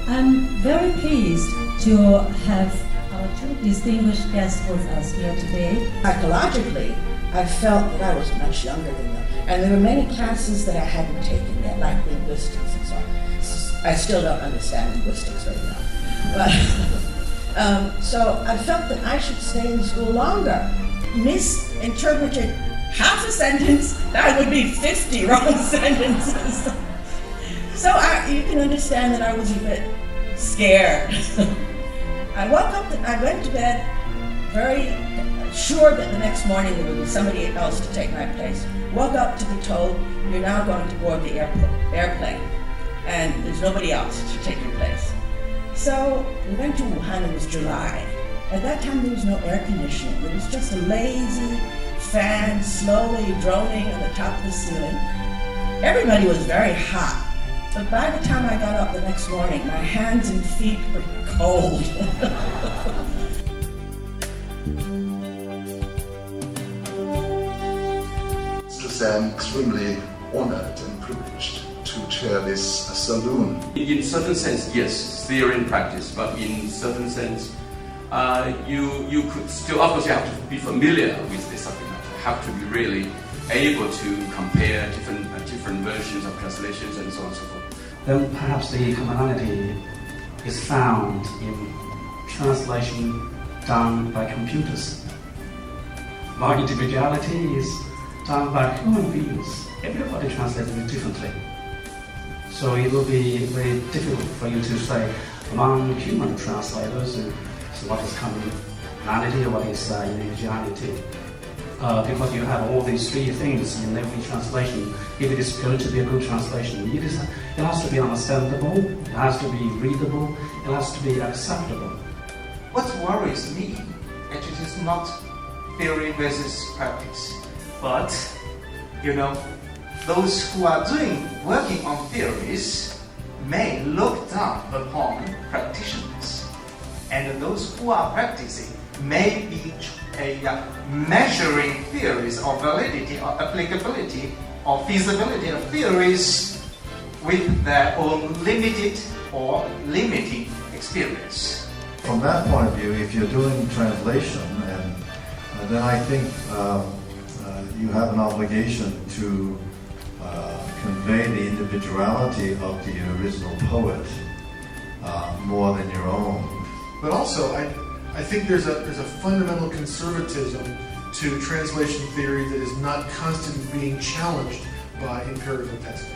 I'm very pleased to have our two distinguished guests with us here today. Psychologically, I felt that I was much younger than them. And there were many classes that I hadn't taken yet, like linguistics and so on. I still don't understand linguistics very well. But, so I felt that I should stay in school longer. Misinterpreted half a sentence, that would be 50 wrong sentences. So you can understand that I was a bit scared. I woke up, I went to bed very sure that the next morning there would be somebody else to take my place. Woke up to be told, you're now going to board the airplane, and there's nobody else to take your place. So we went to Wuhan, it was July. At that time there was no air conditioning. It was just a lazy fan slowly droning on the top of the ceiling. Everybody was very hot. But by the time I got up the next morning, my hands and feet were cold. I'm extremely honored and privileged to chair this saloon. In certain sense, yes, theory and practice, but in certain sense, you could still, of course, you have to be familiar with the subject matter. You have to be really able to compare different versions of translations and so on and so forth. Then perhaps the commonality is found in translation done by computers, while individuality is done by human beings. Everybody translates it differently. So it will be very difficult for you to say among human translators what is commonality or what is individuality. Because you have all these three things in every translation. If it is going to be a good translation, it has to be understandable, it has to be readable, it has to be acceptable. What worries me actually is not theory versus practice, but those who are working on theories may look down upon practitioners, and those who are practicing may be measuring theories or validity or applicability or feasibility of theories with their own limited or limiting experience. From that point of view, if you're doing translation, then I think you have an obligation to convey the individuality of the original poet more than your own. But also, I think there's a fundamental conservatism to translation theory that is not constantly being challenged by empirical testing.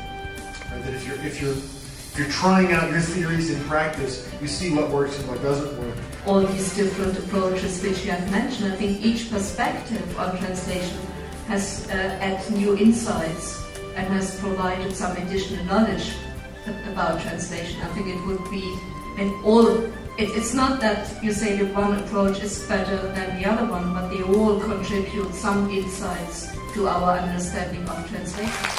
Right? That if you're trying out your theories in practice, you see what works and what doesn't work. All these different approaches which you have mentioned, I think each perspective on translation has added new insights and has provided some additional knowledge about translation. I think it would be it's not that you say that one approach is better than the other one, but they all contribute some insights to our understanding of translation.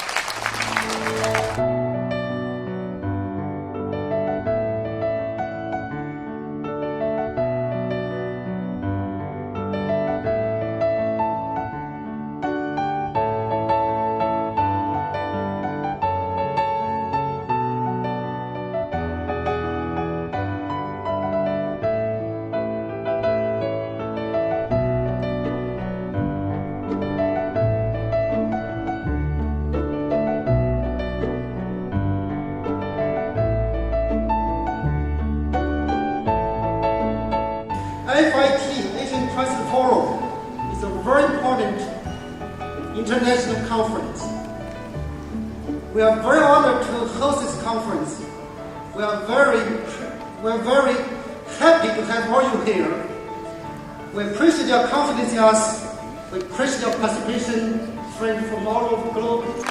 Aisan Translators Forum is a very important international conference. We are very honored to host this conference. We are very happy to have all you here. We appreciate your confidence in us. We appreciate your participation, friends from all over the globe.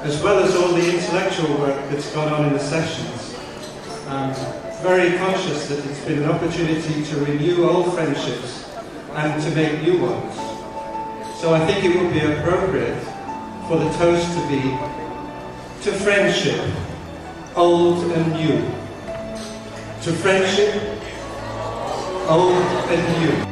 as well as all the intellectual work that's gone on in the sessions. I'm very conscious that it's been an opportunity to renew old friendships and to make new ones. So I think it would be appropriate for the toast to be to friendship, old and new. To friendship, old and new.